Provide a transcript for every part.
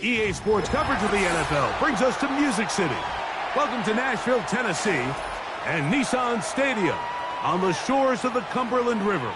EA Sports coverage of the NFL brings us to Music City. Welcome to Nashville, Tennessee, and Nissan Stadium on the shores of the Cumberland River.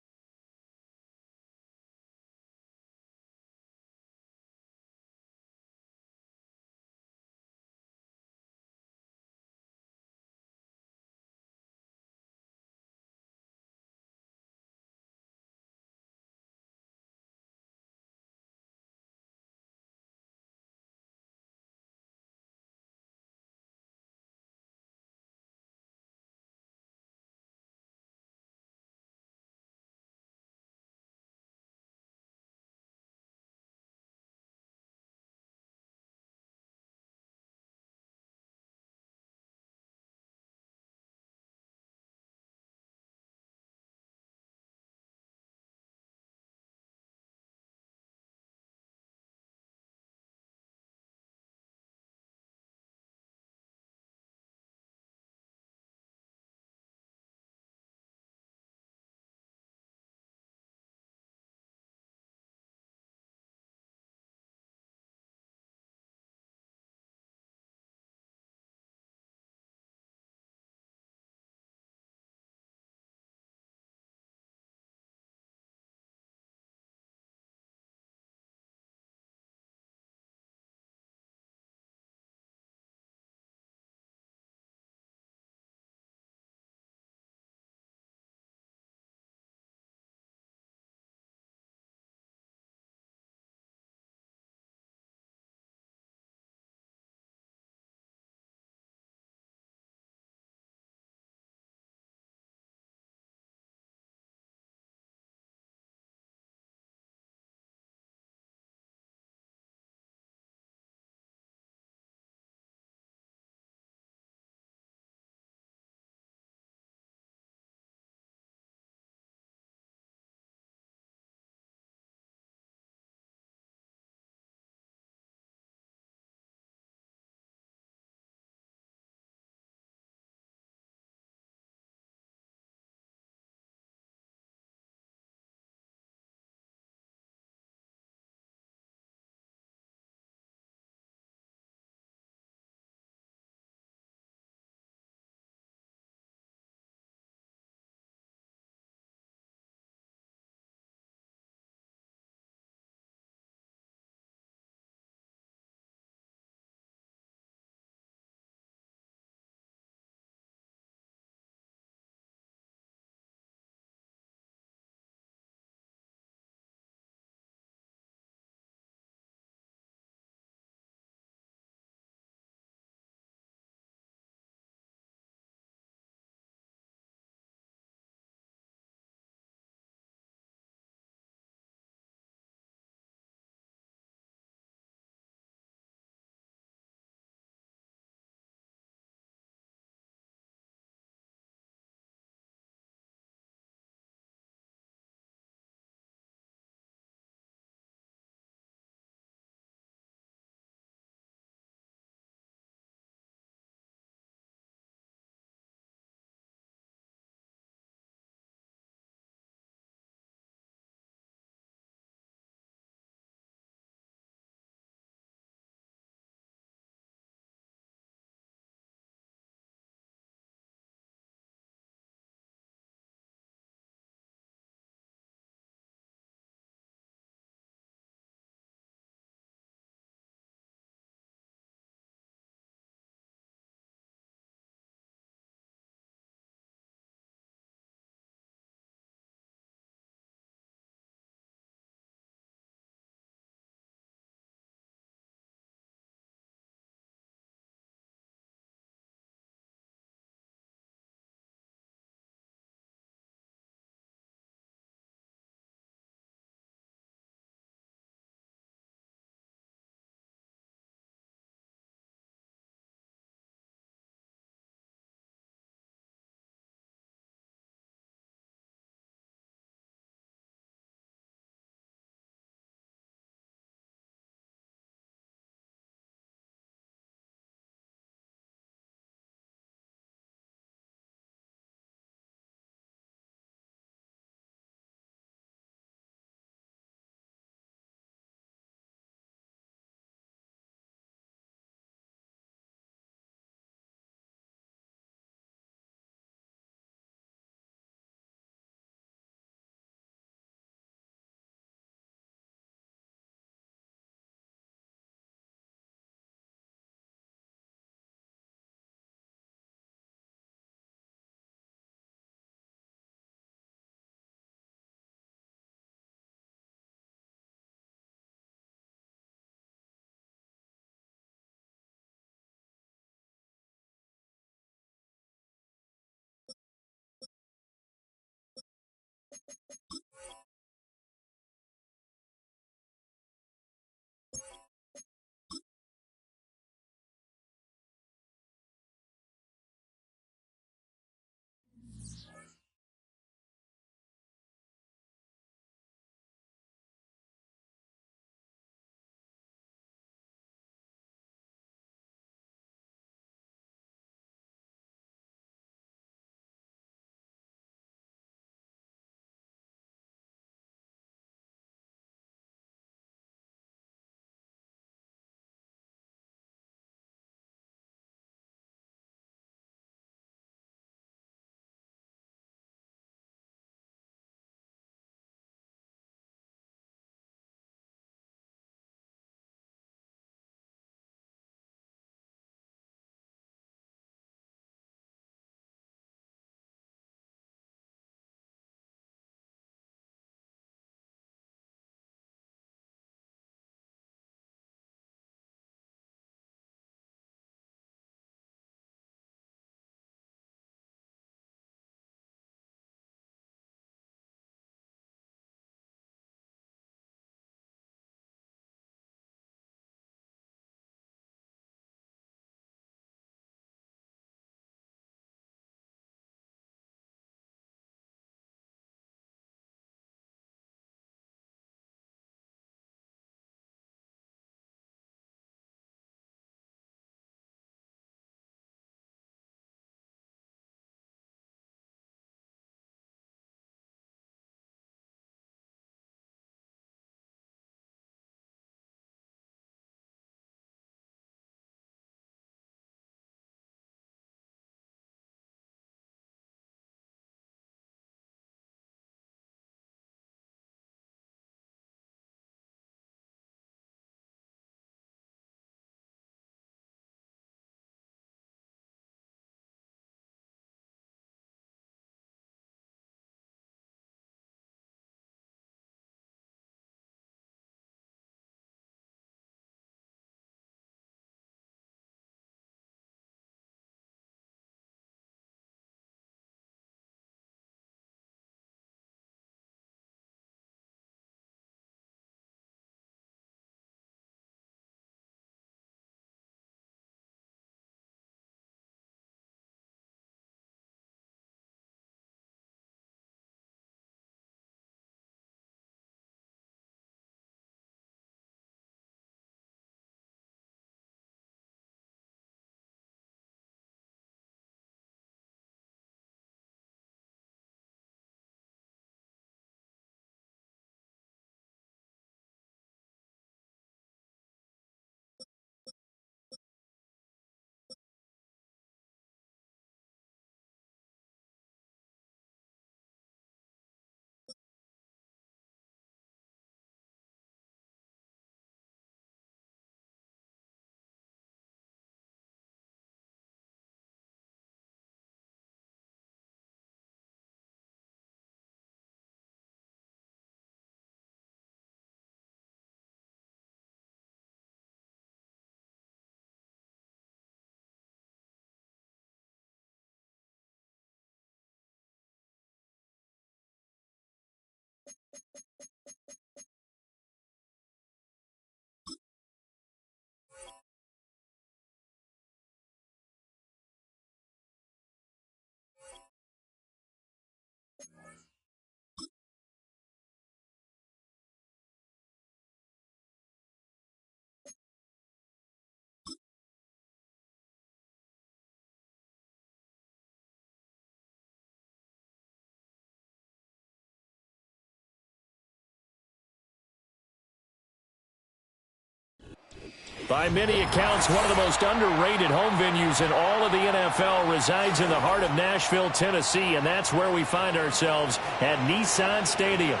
By many accounts, one of the most underrated home venues in all of the NFL resides in the heart of Nashville, Tennessee, and that's where we find ourselves at Nissan Stadium.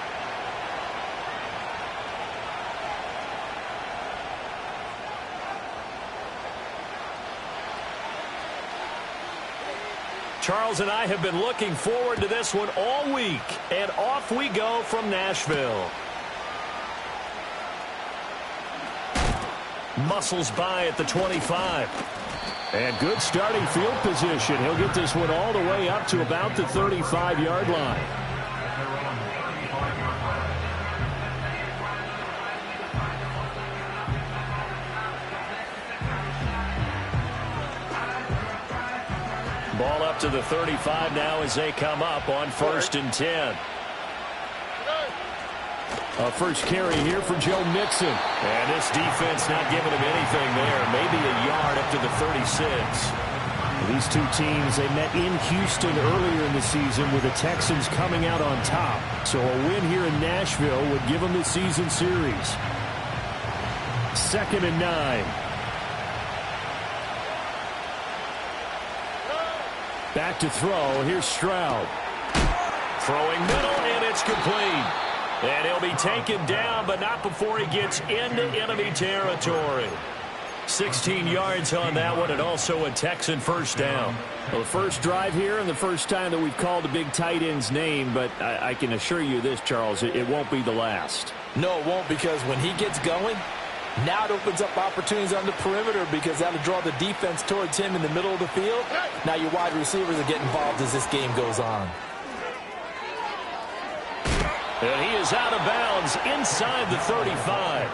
Charles and I have been looking forward to this one all week, and off we go from Nashville. Muscles by at the 25. And good starting field position. He'll get this one all the way up to about the 35-yard line. Ball up to the 35 now as they come up on 1st and 10. A first carry here for Joe Mixon. And this defense not giving him anything there. Maybe a yard up to the 36. These two teams, they met in Houston earlier in the season with the Texans coming out on top. So a win here in Nashville would give them the season series. 2nd and 9. Back to throw. Here's Stroud. Throwing middle, and it's complete. And he'll be taken down, but not before he gets into enemy territory. 16 yards on that one, and also a Texan first down. Well, the first drive here and the first time that we've called a big tight end's name, but I can assure you this, Charles, it won't be the last. No, it won't, because when he gets going, now it opens up opportunities on the perimeter because that'll draw the defense towards him in the middle of the field. Now your wide receivers are getting involved as this game goes on. And he is out of bounds inside the 35.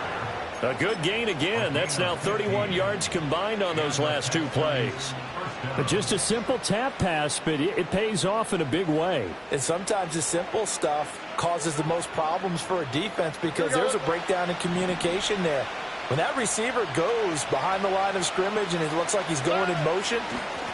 A good gain again. That's now 31 yards combined on those last two plays. But just a simple tap pass, but it pays off in a big way. And sometimes the simple stuff causes the most problems for a defense because there's a breakdown in communication there. When that receiver goes behind the line of scrimmage and it looks like he's going in motion,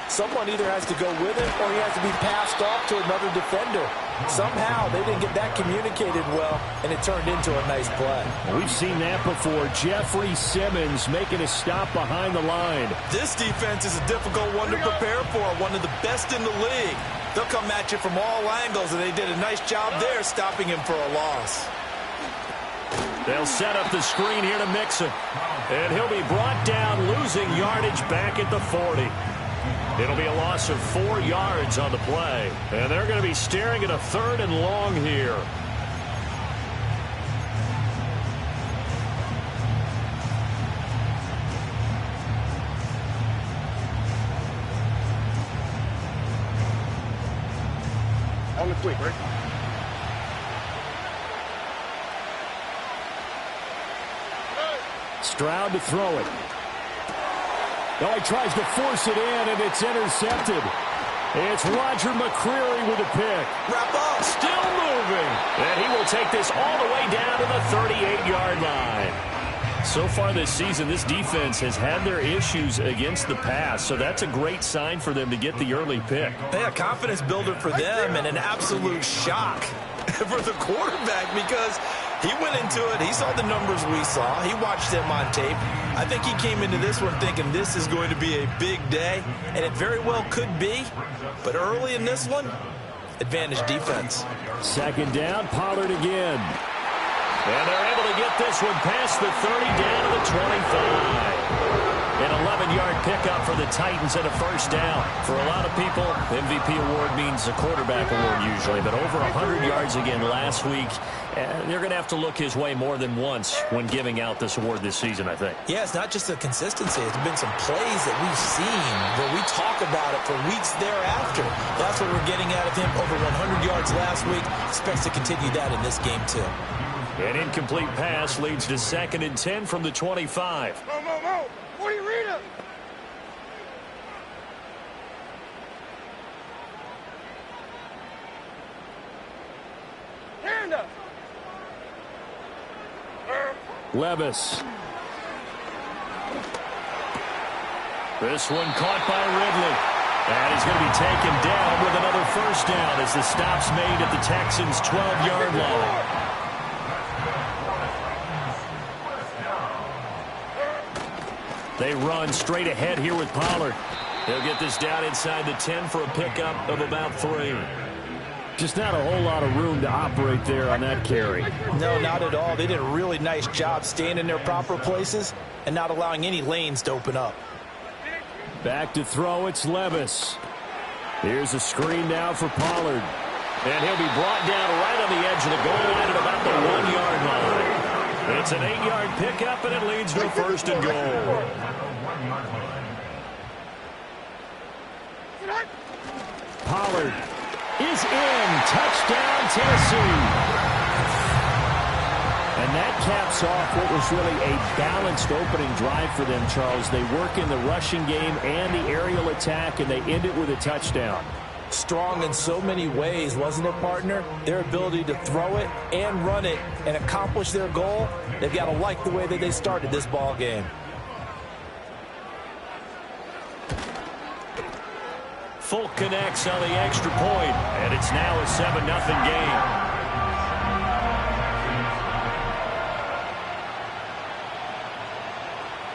someone either has to go with him or he has to be passed off to another defender. Somehow they didn't get that communicated well, and it turned into a nice play. We've seen that before. Jeffrey Simmons making a stop behind the line. This defense is a difficult one to prepare for, one of the best in the league. They'll come at you from all angles, and they did a nice job there stopping him for a loss. They'll set up the screen here to Mixon. And he'll be brought down, losing yardage back at the 40. It'll be a loss of 4 yards on the play. And they're going to be staring at a 3rd and long here. On the quick, right? Stroud to throw it. Now he tries to force it in, and it's intercepted. It's Roger McCreary with a pick. Wrap up. Still moving. And he will take this all the way down to the 38-yard line. So far this season, this defense has had their issues against the pass, so that's a great sign for them to get the early pick. Yeah, confidence builder for them and an absolute shock for the quarterback because he went into it. He saw the numbers we saw. He watched them on tape. I think he came into this one thinking this is going to be a big day, and it very well could be. But early in this one, advantage defense. 2nd down, Pollard again. And they're able to get this one past the 30 down to the 25. An 11-yard pickup for the Titans and a first down. For a lot of people, MVP award means a quarterback award usually, but over 100 yards again last week. They're going to have to look his way more than once when giving out this award this season, I think. Yeah, it's not just the consistency. It's been some plays that we've seen where we talk about it for weeks thereafter. That's what we're getting out of him. Over 100 yards last week. Expects to continue that in this game, too. An incomplete pass leads to 2nd and 10 from the 25. What do you read it? Hand up. Levis. This one caught by Ridley. And he's going to be taken down with another first down as the stop's made at the Texans' 12-yard line. They run straight ahead here with Pollard. They'll get this down inside the 10 for a pickup of about 3. Just not a whole lot of room to operate there on that carry. No, not at all. They did a really nice job staying in their proper places and not allowing any lanes to open up. Back to throw, it's Levis. Here's a screen now for Pollard. And he'll be brought down right on the edge of the goal line at about the 1-yard line. It's an 8-yard pickup, and it leads to a 1st and goal. Pollard is in. Touchdown, Tennessee. And that caps off what was really a balanced opening drive for them, Charles. They work in the rushing game and the aerial attack, and they end it with a touchdown. Strong in so many ways, wasn't it, partner? Their ability to throw it and run it and accomplish their goal, they've got to like the way that they started this ball game. Folk connects on the extra point, and it's now a 7-0 game.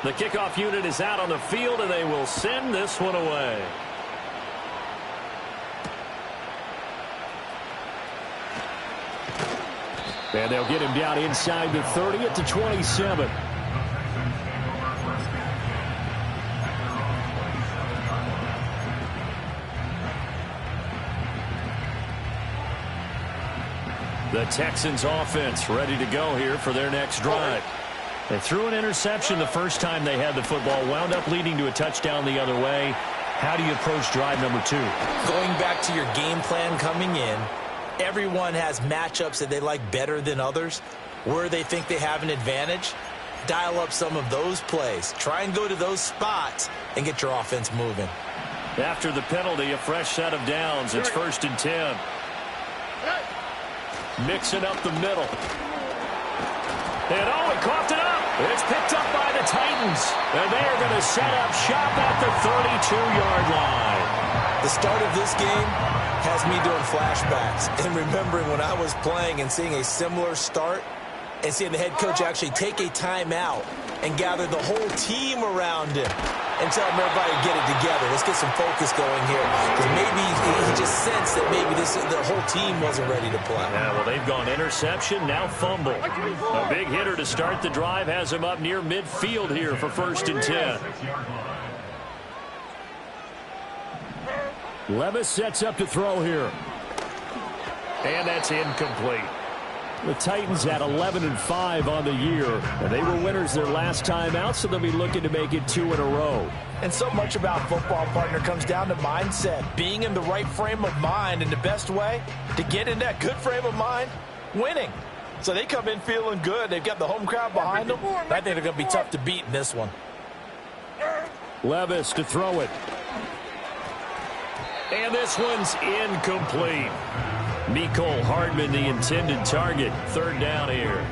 The kickoff unit is out on the field, and they will send this one away. And they'll get him down inside the 30 at the 27. The Texans offense ready to go here for their next drive. They threw an interception the first time they had the football, wound up leading to a touchdown the other way. How do you approach drive number 2? Going back to your game plan coming in, everyone has matchups that they like better than others. Where they think they have an advantage, dial up some of those plays. Try and go to those spots and get your offense moving. After the penalty, a fresh set of downs. It's 1st and 10. Mixing up the middle. And he coughed it up. It's picked up by the Titans. And they are going to set up shop at the 32-yard line. The start of this game has me doing flashbacks and remembering when I was playing and seeing a similar start and seeing the head coach actually take a timeout and gather the whole team around him and tell him everybody to get it together. Let's get some focus going here. Because maybe he just sensed that maybe the whole team wasn't ready to play. Yeah, well, they've gone interception, now fumble. A big hitter to start the drive has him up near midfield here for 1st and 10. Levis sets up to throw here. And that's incomplete. The Titans had 11-5 on the year, and they were winners their last time out, so they'll be looking to make it 2 in a row. And so much about football, partner, comes down to mindset, being in the right frame of mind, and the best way to get in that good frame of mind, winning. So they come in feeling good. They've got the home crowd behind them. I think they're going to be tough to beat in this one. Levis to throw it. And this one's incomplete. Mecole Hardman, the intended target. 3rd down here.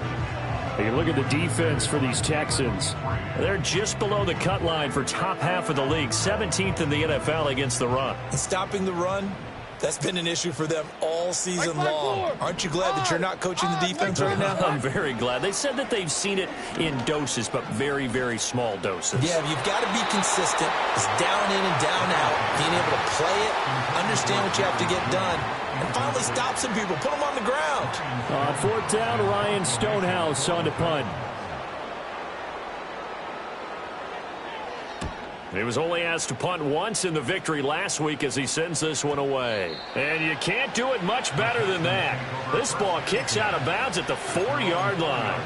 You look at the defense for these Texans. They're just below the cut line for top half of the league. 17th in the NFL against the run. And stopping the run, that's been an issue for them all season long. Aren't you glad that you're not coaching the defense right now? I'm very glad. They said that they've seen it in doses, but very, very small doses. Yeah, you've got to be consistent. It's down in and down out. Being able to play it, understand what you have to get done, and finally stop some people, put them on the ground. On 4th down, Ryan Stonehouse on the punt. He was only asked to punt once in the victory last week as he sends this one away. And you can't do it much better than that. This ball kicks out of bounds at the 4-yard line.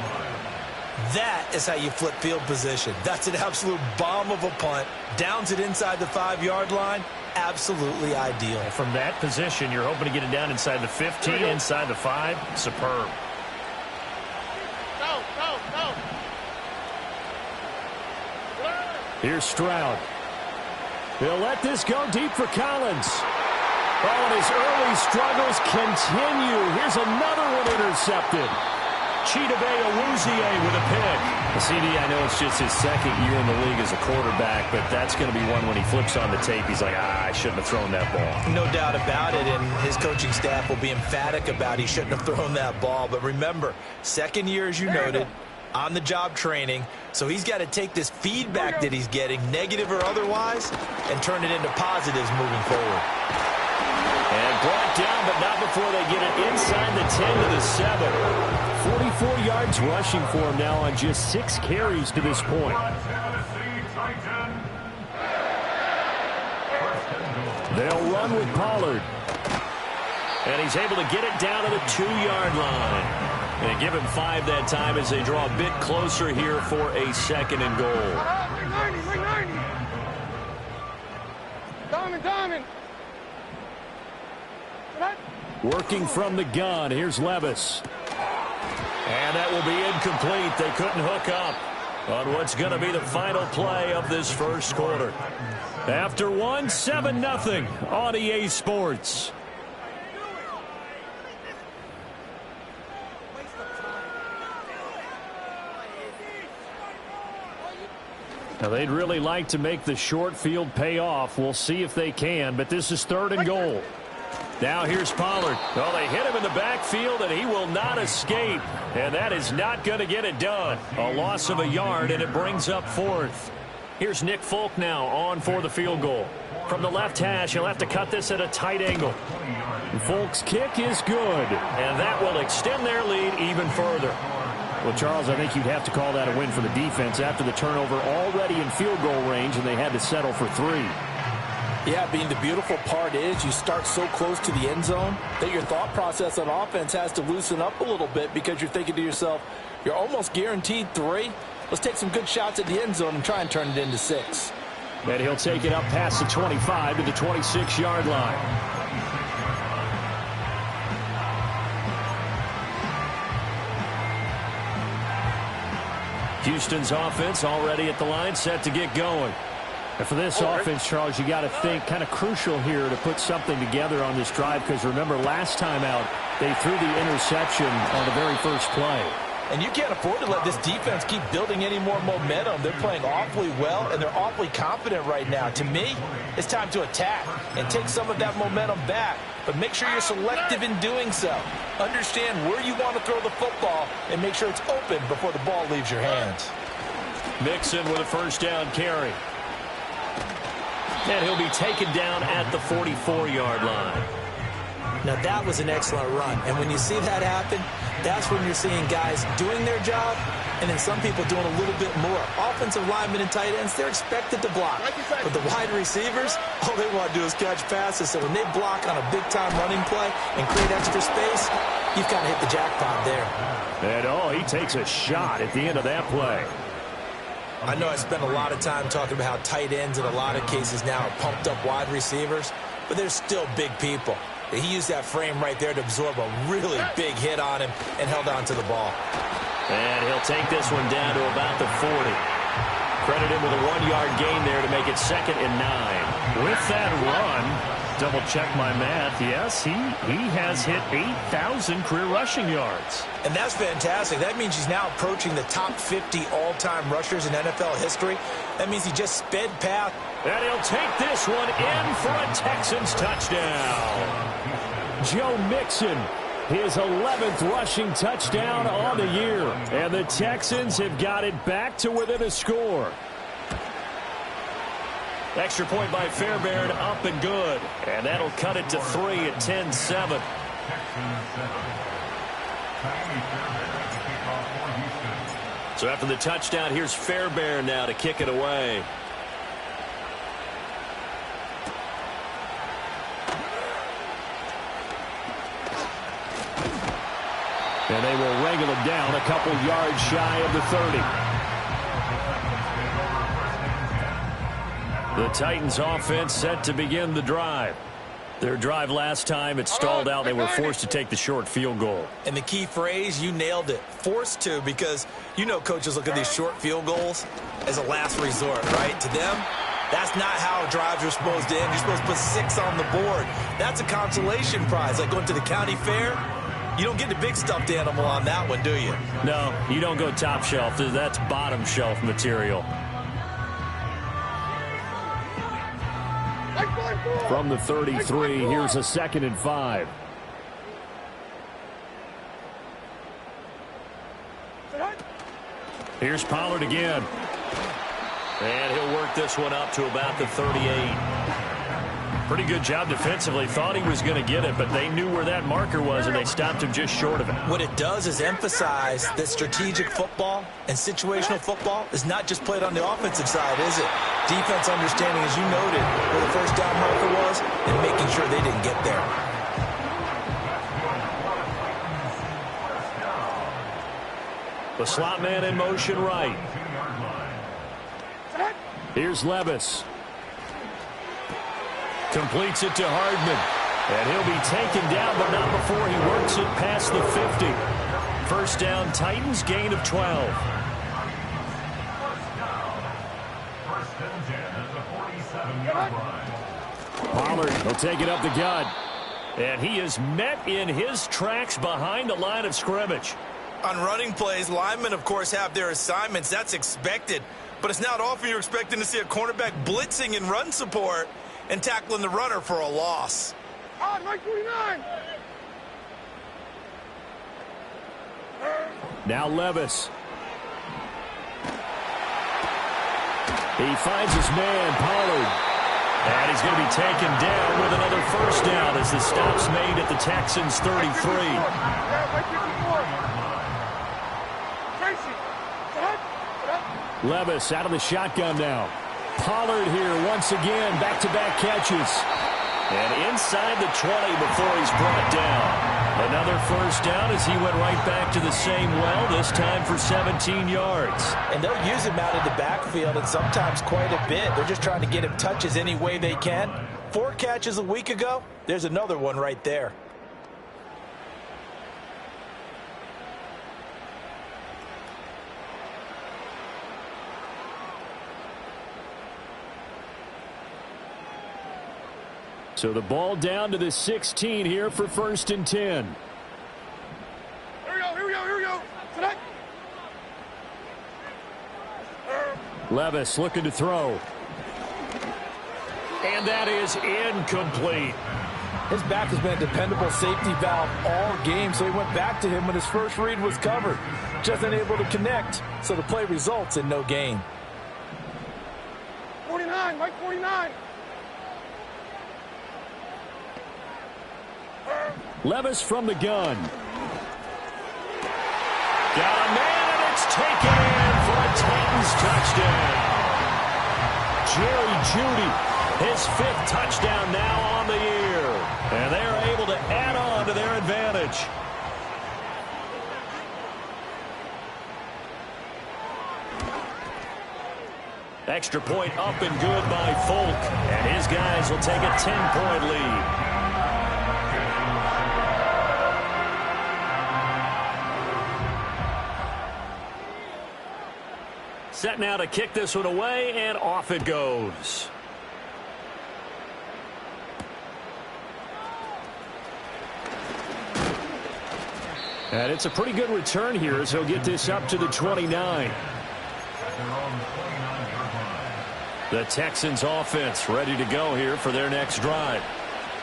That is how you flip field position. That's an absolute bomb of a punt. Downs it inside the 5-yard line. Absolutely ideal. From that position, you're hoping to get it down inside the 15, inside the 5. Superb. Here's Stroud. They'll let this go deep for Collins. Oh, and his early struggles continue. Here's another one intercepted. Chidobe Awuzie with a pick. CD, I know it's just his 2nd year in the league as a quarterback, but that's going to be one when he flips on the tape. He's like, I shouldn't have thrown that ball. No doubt about it, and his coaching staff will be emphatic about he shouldn't have thrown that ball. But remember, 2nd year, as you noted, on-the-job training, So he's got to take this feedback that he's getting, negative or otherwise, and turn it into positives moving forward. And brought down, but not before they get it inside the 10 to the 7. 44 yards rushing for him now on just 6 carries to this point. They'll run with Pollard. And he's able to get it down to the 2-yard line. And give him 5 that time as they draw a bit closer here for a 2nd and goal. Bring 90, bring 90. Diamond. Working from the gun, here's Levis. And that will be incomplete. They couldn't hook up on what's going to be the final play of this first quarter. After 7-0 on EA Sports. Now, they'd really like to make the short field pay off. We'll see if they can, but this is 3rd and goal. Now here's Pollard. Well, they hit him in the backfield, and he will not escape. And that is not going to get it done. A loss of a yard, and it brings up 4th. Here's Nick Folk now on for the field goal. From the left hash, he'll have to cut this at a tight angle. Folk's kick is good. And that will extend their lead even further. Well, Charles, I think you'd have to call that a win for the defense after the turnover already in field goal range, and they had to settle for 3. Yeah, Bean, the beautiful part is you start so close to the end zone that your thought process on offense has to loosen up a little bit because you're thinking to yourself, you're almost guaranteed 3. Let's take some good shots at the end zone and try and turn it into 6. And he'll take it up past the 25 to the 26-yard line. Houston's offense already at the line, set to get going. And for this offense, Charles, you got to think kind of crucial here to put something together on this drive because remember last time out they threw the interception on the very first play. And you can't afford to let this defense keep building any more momentum. They're playing awfully well, and they're awfully confident right now. To me, it's time to attack and take some of that momentum back. But make sure you're selective in doing so. Understand where you want to throw the football and make sure it's open before the ball leaves your hands. Mixon with a first down carry. And he'll be taken down at the 44-yard line. Now, that was an excellent run. And when you see that happen, that's when you're seeing guys doing their job and then some people doing a little bit more. Offensive linemen and tight ends, they're expected to block. But the wide receivers, all they want to do is catch passes. So when they block on a big-time running play and create extra space, you've kind of hit the jackpot there. And, he takes a shot at the end of that play. I know I spent a lot of time talking about how tight ends in a lot of cases now are pumped up wide receivers, but they're still big people. He used that frame right there to absorb a really big hit on him and held on to the ball. And he'll take this one down to about the 40. Credit him with a 1-yard gain there to make it 2nd and 9. With that run, double check my math, yes, he has hit 8,000 career rushing yards. And that's fantastic. That means he's now approaching the top 50 all-time rushers in NFL history. That means he just sped past. And he'll take this one in for a Texans touchdown. Joe Mixon, his 11th rushing touchdown on the year. And the Texans have got it back to within a score. Extra point by Fairbairn, up and good. And that'll cut it to 3 at 10-7. So after the touchdown, here's Fairbairn now to kick it away. And they will wrangle him down a couple yards shy of the 30. The Titans offense set to begin the drive. Their drive last time, it stalled out. They were forced to take the short field goal. And the key phrase, you nailed it, forced to, because you know coaches look at these short field goals as a last resort, right? To them, that's not how drives are supposed to end. You're supposed to put 6 on the board. That's a consolation prize, like going to the county fair. You don't get the big stuffed animal on that one, do you? No, you don't go top shelf. That's bottom shelf material. From the 33, here's a 2nd and 5. Here's Pollard again. And he'll work this one up to about the 38. Pretty good job defensively. Thought he was going to get it, but they knew where that marker was, and they stopped him just short of it. What it does is emphasize that strategic football and situational football is not just played on the offensive side, is it? Defense understanding, as you noted, where the first down marker was and making sure they didn't get there. The slot man in motion right. Here's Levis. Completes it to Hardman. And he'll be taken down, but not before he works it past the 50. First down, Titans, gain of 12. Pollard will take it up the gut. And he is met in his tracks behind the line of scrimmage. On running plays, linemen, of course, have their assignments. That's expected. But it's not often you're expecting to see a cornerback blitzing in run support and tackling the runner for a loss. Oh, 949. Now Levis. He finds his man, Pollard. And he's going to be taken down with another first down as the stop's made at the Texans' 33. Levis out of the shotgun now. Pollard here once again, back-to-back catches. And inside the 20 before he's brought down. Another first down as he went right back to the same well, this time for 17 yards. And they'll use him out of the backfield, and sometimes quite a bit. They're just trying to get him touches any way they can. 4 catches a week ago. There's another one right there. So the ball down to the 16 here for 1st and 10. Here we go, here we go, here we go. Tonight. Levis looking to throw. And that is incomplete. His back has been a dependable safety valve all game, so he went back to him when his first read was covered. Just unable to connect, so the play results in no gain. 49, Mike 49. Levis from the gun. Got a man, and it's taken in for a Titans touchdown. Jerry Jeudy, his 5th touchdown now on the year. And they're able to add on to their advantage. Extra point up and good by Folk. And his guys will take a 10-point lead. Set now to kick this one away, and off it goes. And it's a pretty good return here as he'll get this up to the 29. The Texans offense ready to go here for their next drive.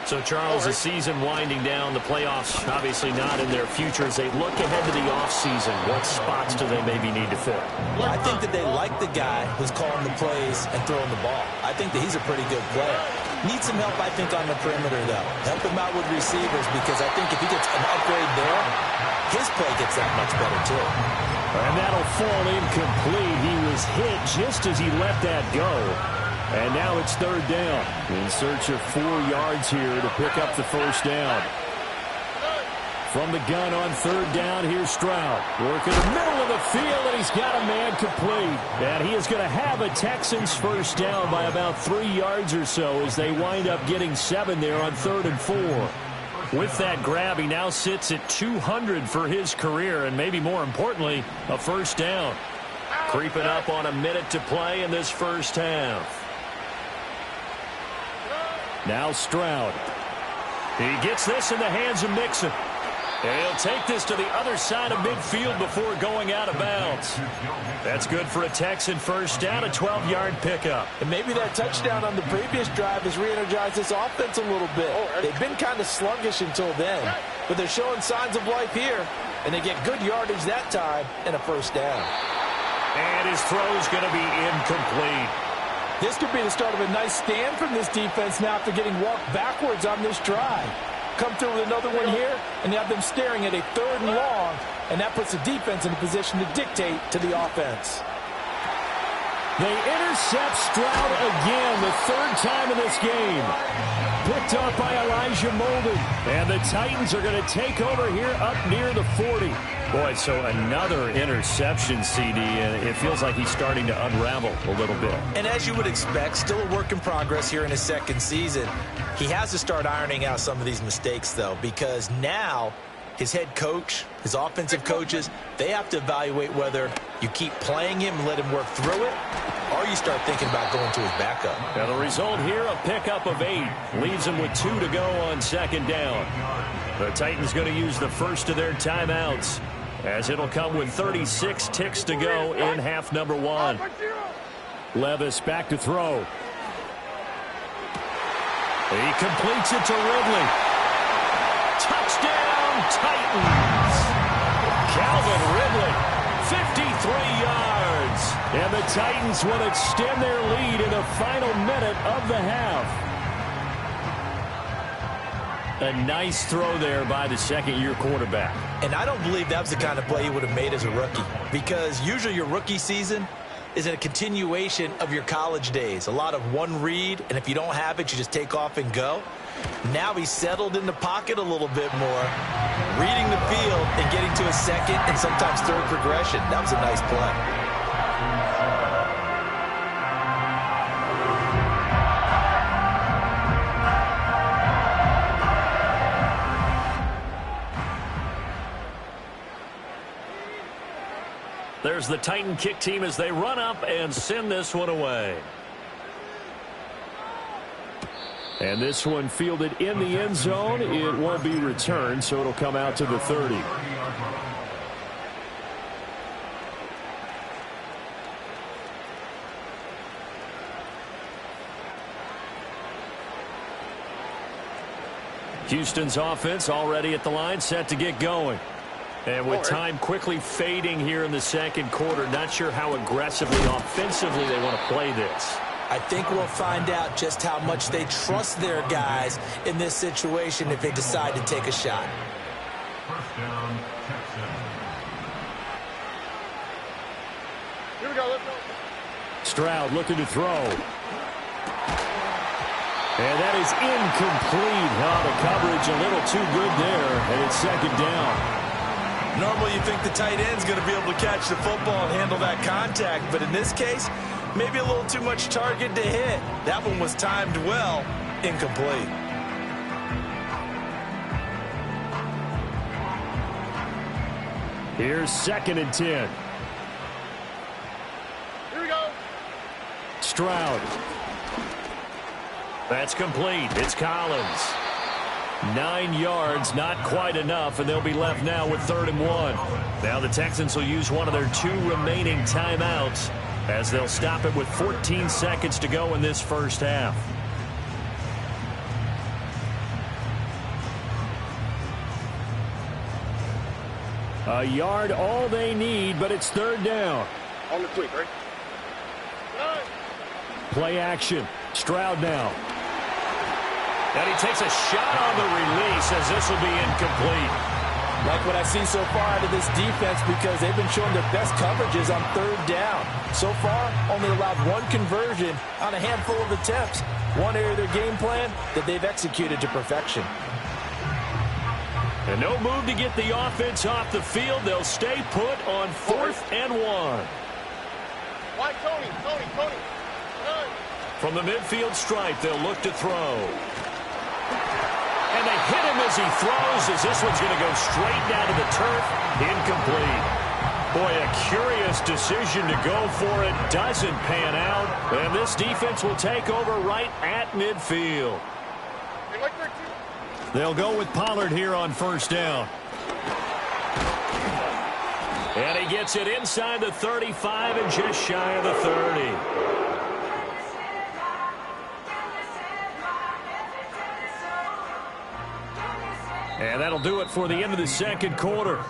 So, Charles, the season winding down, the playoffs obviously not in their future. As they look ahead to the offseason, what spots do they maybe need to fill? I think that they like the guy who's calling the plays and throwing the ball. I think that he's a pretty good player. Needs some help, I think, on the perimeter, though. Help him out with receivers, because I think if he gets an upgrade there, his play gets that much better, too. And that'll fall incomplete. He was hit just as he let that go. And now it's 3rd down. In search of 4 yards here to pick up the first down. From the gun on 3rd down, here's Stroud. Working the middle of the field, and he's got a man complete. And he is going to have a Texans first down by about 3 yards or so as they wind up getting 7 there on 3rd and 4. With that grab, he now sits at 200 for his career, and maybe more importantly, a first down. Creeping up on a minute to play in this first half. Now Stroud. He gets this in the hands of Mixon. And he'll take this to the other side of midfield before going out of bounds. That's good for a Texan first down, a 12-yard pickup. And maybe that touchdown on the previous drive has re-energized this offense a little bit. They've been kind of sluggish until then, but they're showing signs of life here, and they get good yardage that time and a first down. his throw's going to be incomplete. This could be the start of a nice stand from this defense now after getting walked backwards on this drive. Come through with another one here, and you have them staring at a 3rd and long, and that puts the defense in a position to dictate to the offense. They intercept Stroud again, the 3rd time in this game. Picked up by Elijah Molden. And the Titans are going to take over here up near the 40. Boy, so another interception, CD, and it feels like he's starting to unravel a little bit. And as you would expect, still a work in progress here in his 2nd season. He has to start ironing out some of these mistakes, though, because now his head coach, his offensive coaches, they have to evaluate whether you keep playing him and let him work through it, or you start thinking about going to his backup. Now the result here, a pickup of 8. Leaves them with 2 to go on 2nd down. The Titans going to use the first of their timeouts, as it'll come with 36 ticks to go in half number 1. Levis back to throw. He completes it to Ridley. Touchdown, Titans. Calvin Ridley, 53 yards. And the Titans will extend their lead in the final minute of the half. A nice throw there by the 2nd-year quarterback. And I don't believe that was the kind of play he would have made as a rookie, because usually your rookie season is a continuation of your college days. A lot of one read, and if you don't have it, you just take off and go. Now he's settled in the pocket a little bit more, reading the field and getting to a 2nd and sometimes 3rd progression. That was a nice play. There's the Titan kick team as they run up and send this one away. And this one fielded in the end zone. It won't be returned, so it'll come out to the 30. Houston's offense already at the line, set to get going. And with time quickly fading here in the 2nd quarter, not sure how aggressively, offensively they want to play this. I think we'll find out just how much they trust their guys in this situation if they decide to take a shot. First down, Texans. Here we go, let's go. Stroud looking to throw. And that is incomplete. Oh, the coverage a little too good there, and it's 2nd down. Normally you think the tight end's going to be able to catch the football and handle that contact, but in this case, maybe a little too much target to hit. That one was timed well, incomplete. Here's 2nd and 10. Here we go. Stroud. That's complete. It's Collins. 9 yards, not quite enough, and they'll be left now with 3rd and 1. Now the Texans will use one of their 2 remaining timeouts as they'll stop it with 14 seconds to go in this first half. A yard all they need, but it's 3rd down. On the quick, right? Play action. Stroud now. And he takes a shot on the release as this will be incomplete. Like what I see so far out of this defense, because they've been showing their best coverages on 3rd down. So far, only allowed 1 conversion on a handful of attempts. One area of their game plan that they've executed to perfection. And no move to get the offense off the field. They'll stay put on 4th and 1. Why, Tony. From the midfield stripe, they'll look to throw. And they hit him as he throws, as this one's going to go straight down to the turf. Incomplete. Boy, a curious decision to go for it. Doesn't pan out. And this defense will take over right at midfield. They'll go with Pollard here on 1st down. And he gets it inside the 35 and just shy of the 30. And that'll do it for the end of the second quarter.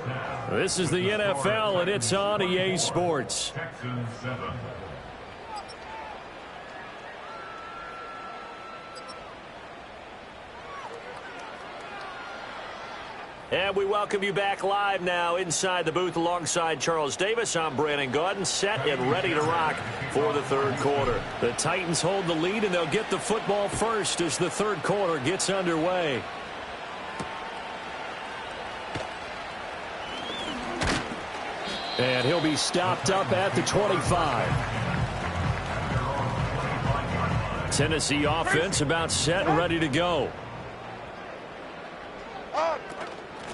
This is the NFL, and it's on EA Sports. Texans 7. And we welcome you back live now inside the booth alongside Charles Davis. I'm Brandon Gaudin, set and ready to rock for the third quarter. The Titans hold the lead, and they'll get the football first as the third quarter gets underway. And he'll be stopped up at the 25. Tennessee offense about set and ready to go.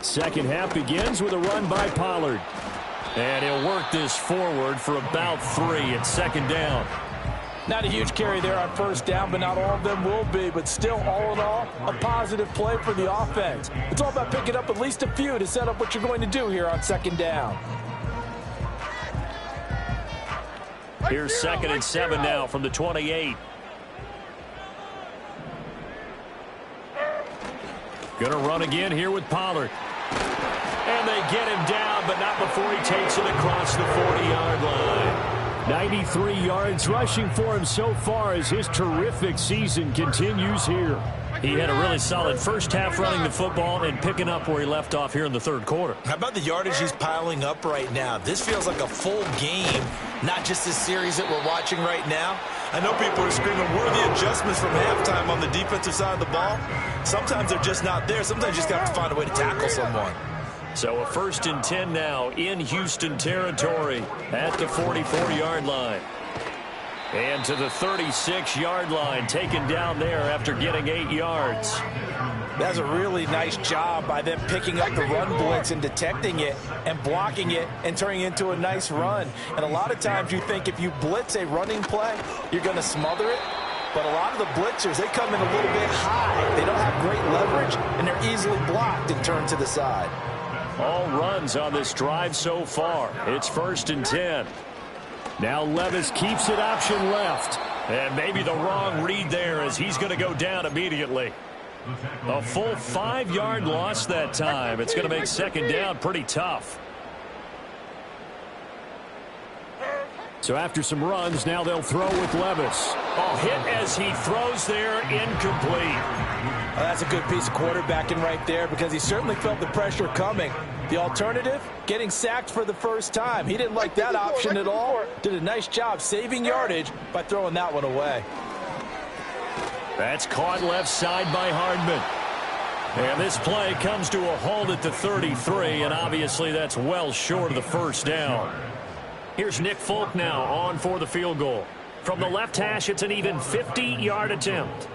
Second half begins with a run by Pollard. And he'll work this forward for about 3 at second down. Not a huge carry there on first down, but not all of them will be. But still, all in all, a positive play for the offense. It's all about picking up at least a few to set up what you're going to do here on second down. Here's 2nd and 7 now from the 28. Going to run again here with Pollard. And they get him down, but not before he takes it across the 40-yard line. 93 yards rushing for him so far as his terrific season continues here. He had a really solid first half running the football and picking up where he left off here in the third quarter. How about the yardage he's piling up right now? This feels like a full game, not just this series that we're watching right now. I know people are screaming, worthy adjustments from halftime on the defensive side of the ball. Sometimes they're just not there. Sometimes you just have to find a way to tackle someone. So a 1st and 10 now in Houston territory at the 44-yard line. And to the 36-yard line, taken down there after getting 8 yards. That's a really nice job by them picking up the run blitz and detecting it and blocking it and turning it into a nice run. And a lot of times you think if you blitz a running play, you're going to smother it. But a lot of the blitzers, they come in a little bit high. They don't have great leverage, and they're easily blocked and turned to the side. All runs on this drive so far. It's 1st and 10. Now Levis keeps it option left. And maybe the wrong read there as he's going to go down immediately. A full 5-yard loss that time. It's going to make second down pretty tough. So after some runs, now they'll throw with Levis. Oh, hit as he throws there, incomplete. Well, that's a good piece of quarterbacking right there because he certainly felt the pressure coming. The alternative, getting sacked for the first time. He didn't like that option at all. Did a nice job saving yardage by throwing that one away. That's caught left side by Hardman. And this play comes to a halt at the 33, and obviously that's well short of the first down. Here's Nick Folk now on for the field goal. From the left hash, it's an even 50-yard attempt.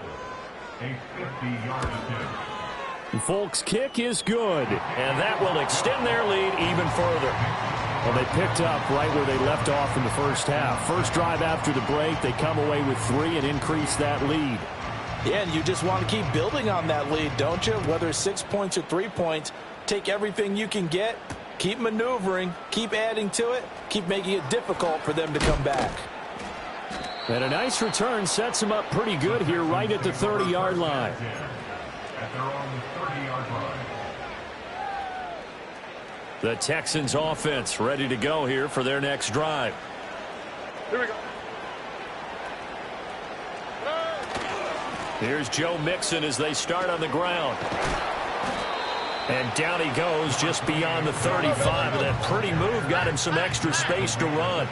A 50-yard attempt. Folk's kick is good. And that will extend their lead even further. Well, they picked up right where they left off in the first half. First drive after the break, they come away with 3 and increase that lead. Yeah, and you just want to keep building on that lead, don't you? Whether it's 6 points or 3 points, take everything you can get, keep maneuvering, keep adding to it, keep making it difficult for them to come back. And a nice return sets them up pretty good here right at the 30-yard line. At their own 30-yard line. The Texans offense ready to go here for their next drive. Here we go. Here's Joe Mixon as they start on the ground. And down he goes just beyond the 35. And that pretty move got him some extra space to run.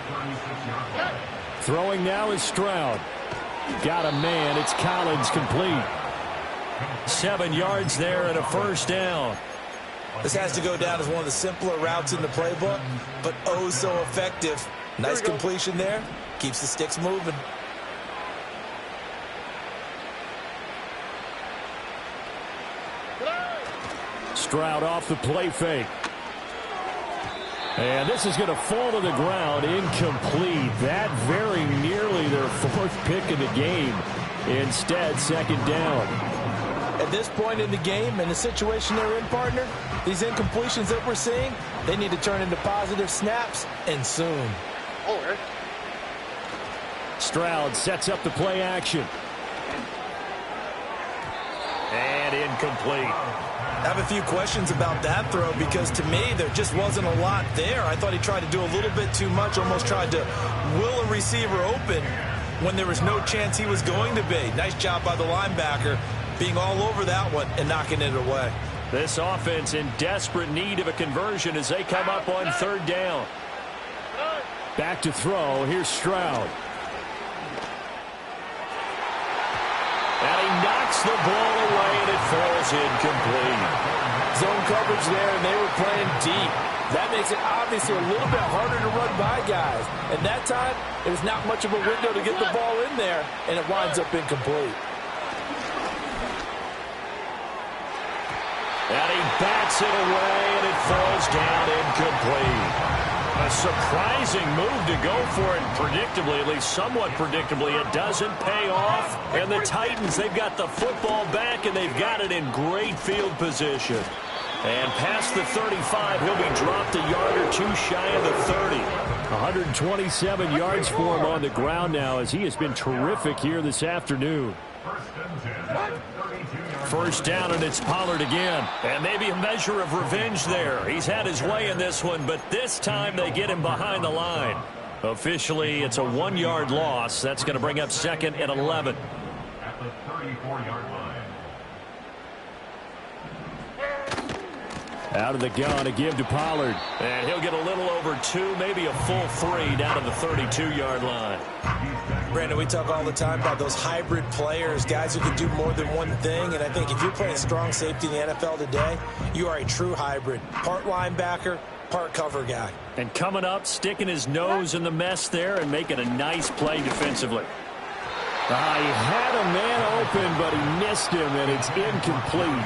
Throwing now is Stroud. Got a man. It's Collins complete. 7 yards there and a first down. This has to go down as one of the simpler routes in the playbook, but oh so effective. Nice completion there. Keeps the sticks moving. Stroud off the play fake. And this is going to fall to the ground. Incomplete. That very nearly their 4th pick of the game. Instead, second down. At this point in the game, in the situation they're in, partner, these incompletions that we're seeing, they need to turn into positive snaps, and soon. Stroud sets up the play action. And incomplete. I have a few questions about that throw because to me there just wasn't a lot there. I thought he tried to do a little bit too much, almost tried to will a receiver open when there was no chance he was going to be. Nice job by the linebacker being all over that one and knocking it away. This offense in desperate need of a conversion as they come up on third down. Back to throw. Here's Stroud. And he knocks the ball away, and it falls incomplete. Zone coverage there, and they were playing deep. That makes it obviously a little bit harder to run by guys. And that time, there's not much of a window to get the ball in there, and it winds up incomplete. And he bats it away, and it falls down incomplete. A surprising move to go for it, predictably, at least somewhat predictably. It doesn't pay off. And the Titans, they've got the football back, and they've got it in great field position. And past the 35, he'll be dropped a yard or two shy of the 30. 127 yards for him on the ground now as he has been terrific here this afternoon. First down, and it's Pollard again. And maybe a measure of revenge there. He's had his way in this one, but this time they get him behind the line. Officially, it's a 1-yard loss. That's going to bring up second and 11. At the 34-yard line. Out of the gun, a give to Pollard. And he'll get a little over 2, maybe a full 3 down to the 32-yard line. Brandon, we talk all the time about those hybrid players, guys who can do more than one thing. And I think if you're playing strong safety in the NFL today, you are a true hybrid. Part linebacker, part cover guy. And coming up, sticking his nose in the mess there and making a nice play defensively. He had a man open, but he missed him, and it's incomplete.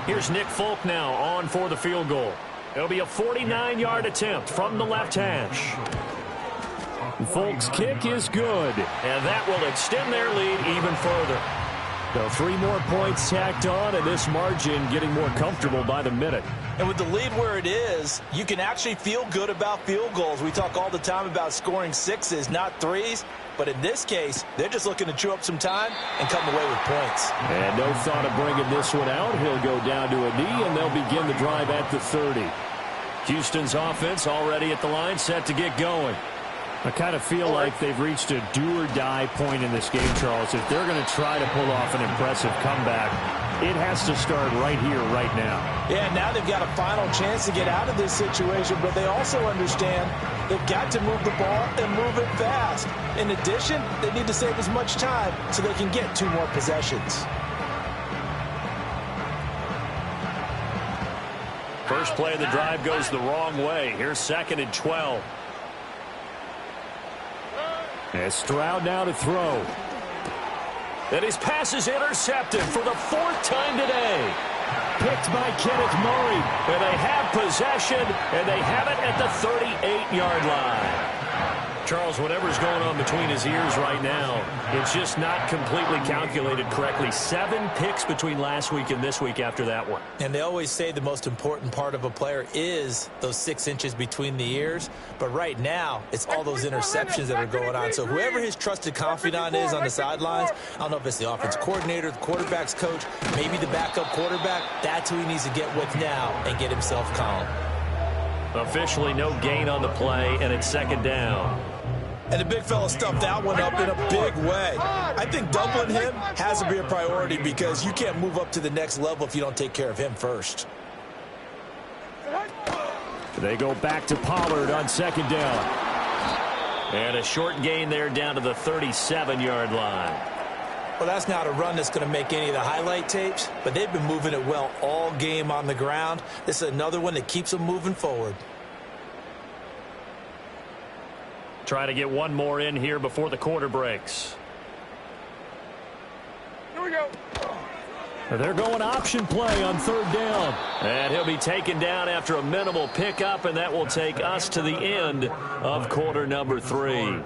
Here's Nick Folk now on for the field goal. It'll be a 49-yard attempt from the left hash. Folk's kick is good. And that will extend their lead even further. So 3 more points tacked on, and this margin getting more comfortable by the minute. And with the lead where it is, you can actually feel good about field goals. We talk all the time about scoring 6s, not 3s. But in this case, they're just looking to chew up some time and come away with points. And no thought of bringing this one out. He'll go down to a knee, and they'll begin the drive at the 30. Houston's offense already at the line, set to get going. I kind of feel like they've reached a do-or-die point in this game, Charles. If they're going to try to pull off an impressive comeback, it has to start right here, right now. Yeah, now they've got a final chance to get out of this situation, but they also understand they've got to move the ball and move it fast. In addition, they need to save as much time so they can get 2 more possessions. First play of the drive goes the wrong way. Here's second and 12. And Stroud now to throw. And his pass is intercepted for the 4th time today. Picked by Kenneth Murray. And they have possession, and they have it at the 38-yard line. Charles, whatever's going on between his ears right now, it's just not completely calculated correctly. 7 picks between last week and this week after that one. And they always say the most important part of a player is those 6 inches between the ears. But right now, it's all those interceptions that are going on. So whoever his trusted confidant is on the sidelines, I don't know if it's the offense coordinator, the quarterback's coach, maybe the backup quarterback, that's who he needs to get with now and get himself calm. Officially no gain on the play, and it's second down. And the big fella stuffed that one up in a big way. I think doubling him has to be a priority because you can't move up to the next level if you don't take care of him first. They go back to Pollard on second down. And a short gain there down to the 37-yard line. Well, that's not a run that's going to make any of the highlight tapes, but they've been moving it well all game on the ground. This is another one that keeps them moving forward. Try to get one more in here before the quarter breaks. Here we go. They're going option play on third down. And he'll be taken down after a minimal pickup, and that will take us to the end of quarter number 3.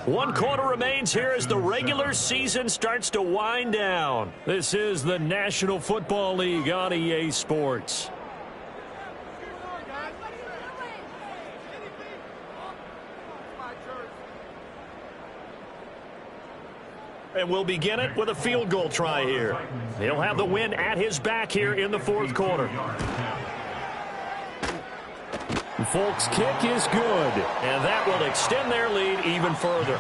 1 quarter remains here as the regular season starts to wind down. This is the National Football League on EA Sports. and we'll begin it with a field goal try here. He'll have the win at his back here in the fourth quarter. Folks' kick is good. And that will extend their lead even further.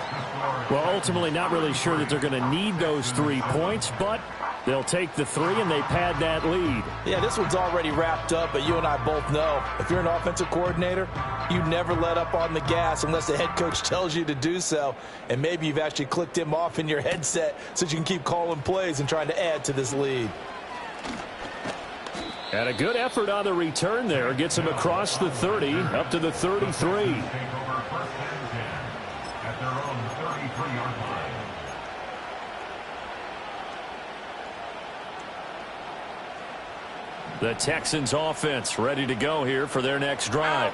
Well, ultimately not really sure that they're going to need those 3 points, but they'll take the 3 and they pad that lead. Yeah, this one's already wrapped up, but you and I both know if you're an offensive coordinator, you never let up on the gas unless the head coach tells you to do so. And maybe you've actually clicked him off in your headset so you can keep calling plays and trying to add to this lead. And a good effort on the return there. Gets him across the 30, up to the 33. The Texans offense ready to go here for their next drive.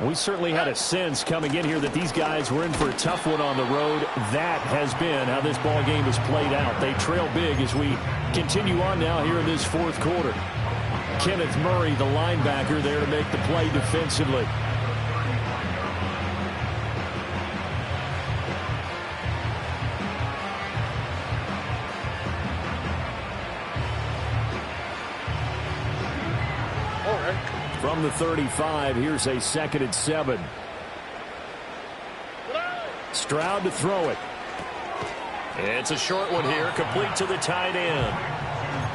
We certainly had a sense coming in here that these guys were in for a tough one on the road. That has been how this ball game has played out. They trail big as we continue on now here in this fourth quarter. Kenneth Murray, the linebacker, there to make the play defensively. From the 35, here's a 2nd and 7. Stroud to throw it. It's a short one here, complete to the tight end.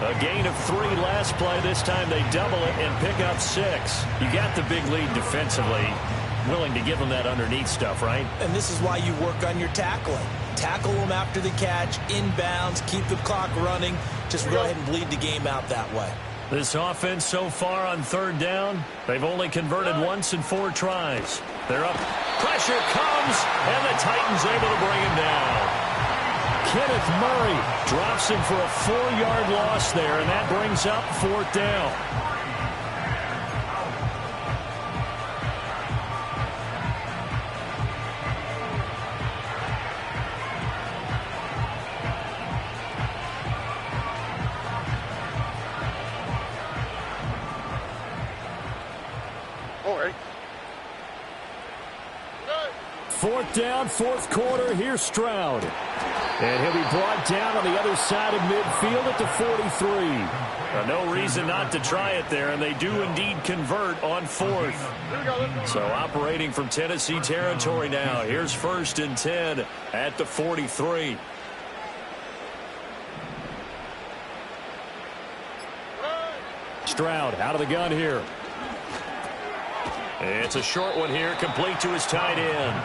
A gain of 3 last play. This time they double it and pick up 6. You got the big lead defensively. Willing to give them that underneath stuff, right? And this is why you work on your tackling. Tackle them after the catch, inbounds, keep the clock running. Just go ahead and bleed the game out that way. This offense so far on 3rd down, they've only converted once in 4 tries. They're up. Pressure comes, and the Titans able to bring him down. Kenneth Murray drops him for a 4-yard loss there, and that brings up 4th down. Fourth down, fourth quarter. Here's Stroud. And he'll be brought down on the other side of midfield at the 43. No reason not to try it there, and they do indeed convert on 4th. So operating from Tennessee territory now. Here's 1st and 10 at the 43. Stroud out of the gun here. It's a short one here, complete to his tight end.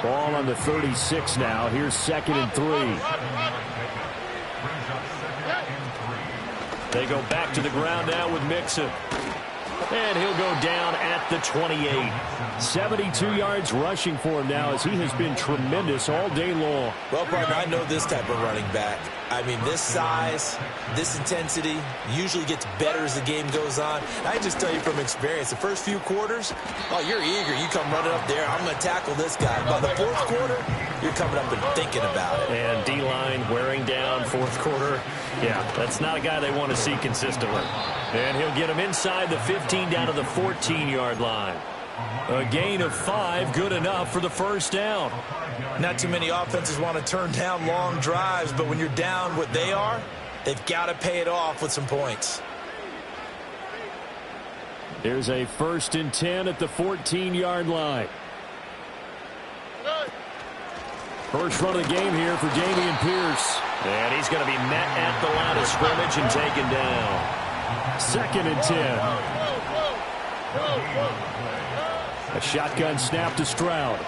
Ball on the 36 now. Here's 2nd and 3. They go back to the ground now with Mixon. And he'll go down at the 28. 72 yards rushing for him now as he has been tremendous all day long. Well, partner, I know this type of running back. I mean, this size, this intensity usually gets better as the game goes on. I just tell you from experience, the first few quarters, oh, you're eager. You come running up there, I'm going to tackle this guy. By the 4th quarter, you're coming up and thinking about it. And D-line wearing down 4th quarter. Yeah, that's not a guy they want to see consistently. And he'll get him inside the 15 down to the 14-yard line. A gain of 5, good enough for the 1st down. Not too many offenses want to turn down long drives, but when you're down what they are, they've got to pay it off with some points. Here's a 1st and 10 at the 14-yard line. First run of the game here for Dameon Pierce. And he's going to be met at the line of scrimmage and taken down. 2nd and 10. A shotgun snap to Stroud.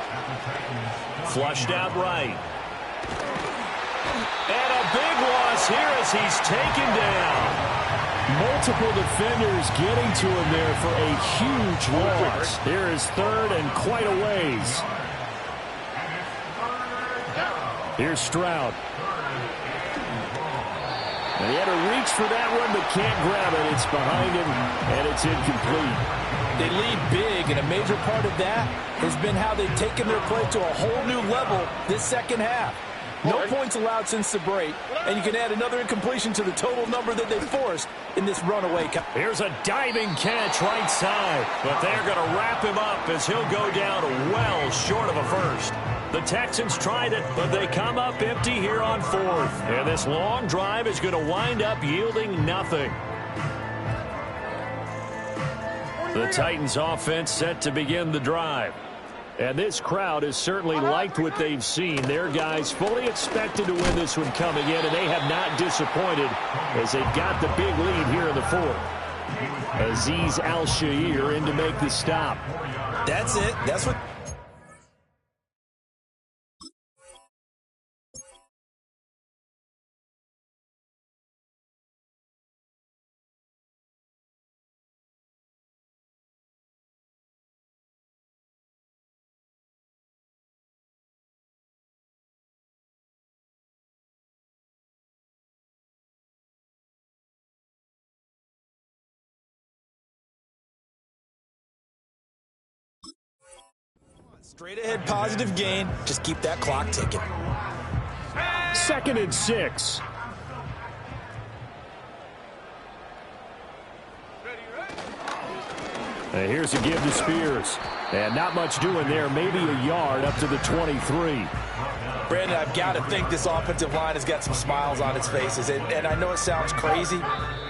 Flushed out right. And a big loss here as he's taken down. Multiple defenders getting to him there for a huge loss. Here is 3rd and quite a ways. Here's Stroud. And he had to reach for that one, but can't grab it. It's behind him, and it's incomplete. They lead big, and a major part of that has been how they've taken their play to a whole new level this second half. No points allowed since the break, and you can add another incompletion to the total number that they forced in this runaway. Here's a diving catch right side, but they're going to wrap him up as he'll go down well short of a first. The Texans tried it, but they come up empty here on fourth. And this long drive is going to wind up yielding nothing. The Titans offense set to begin the drive. And this crowd has certainly liked what they've seen. Their guys fully expected to win this one coming in, and they have not disappointed as they got the big lead here in the fourth. Azeez Al-Shaair in to make the stop. That's it. That's what... Straight ahead positive gain. Just keep that clock ticking. 2nd and 6. And here's a give to Spears. And not much doing there. Maybe a yard up to the 23. Brandon, I've got to think this offensive line has got some smiles on its faces. And I know it sounds crazy,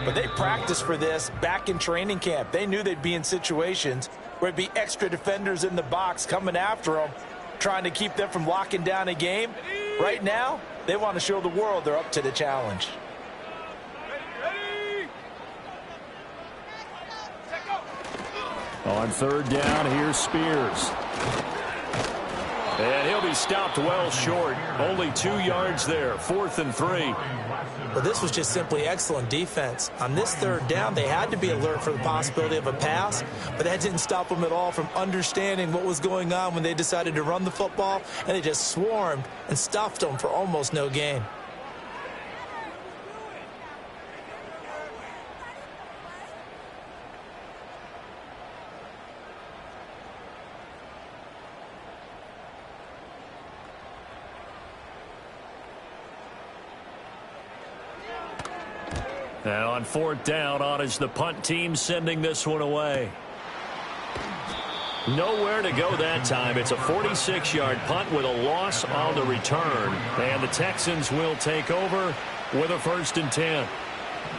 but they practiced for this back in training camp. They knew they'd be in situations where it'd be extra defenders in the box coming after them, trying to keep them from locking down a game. Right now, they want to show the world they're up to the challenge. On 3rd down, here's Spears. And he'll be stopped well short. Only 2 yards there. 4th and 3. Well, this was just simply excellent defense. On this 3rd down, they had to be alert for the possibility of a pass, but that didn't stop them at all from understanding what was going on when they decided to run the football, and they just swarmed and stuffed them for almost no gain. Now on 4th down, on is the punt team sending this one away. Nowhere to go that time. It's a 46-yard punt with a loss on the return. And the Texans will take over with a 1st and 10.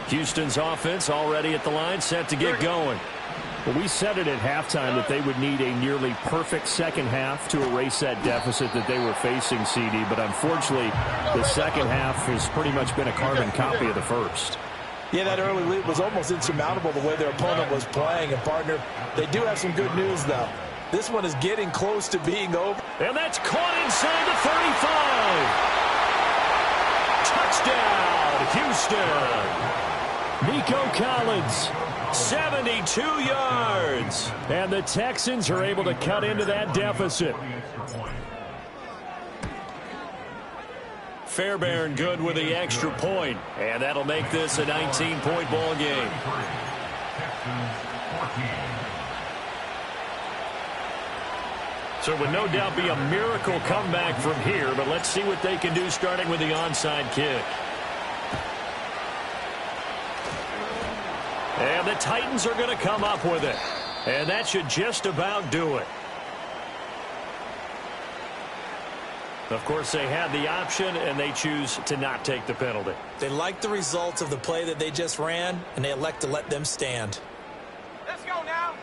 Houston's offense already at the line, set to get going. Well, we said it at halftime that they would need a nearly perfect second half to erase that deficit that they were facing, CD. But unfortunately, the second half has pretty much been a carbon copy of the first. Yeah, that early lead was almost insurmountable the way their opponent was playing. And, partner, they do have some good news, though. This one is getting close to being over. And that's caught inside the 35. Touchdown, Houston. Nico Collins. 72 yards. And the Texans are able to cut into that deficit. Fairbairn good with the extra point, and that'll make this a 19-point ball game. So it would no doubt be a miracle comeback from here, but let's see what they can do starting with the onside kick. And the Titans are going to come up with it, and that should just about do it. Of course, they had the option, and they choose to not take the penalty. They like the results of the play that they just ran, and they elect to let them stand. Let's go now.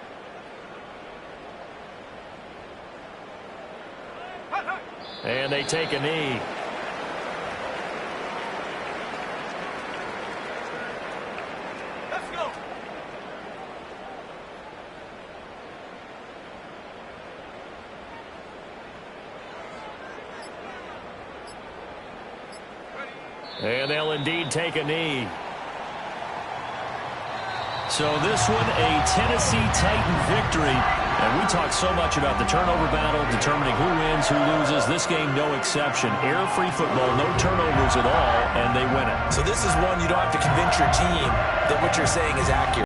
And they take a knee. Let's go. And they'll indeed take a knee. So this one, a Tennessee Titan victory. And we talk so much about the turnover battle, determining who wins, who loses. This game, no exception. Error-free football, no turnovers at all, and they win it. So this is one you don't have to convince your team that what you're saying is accurate.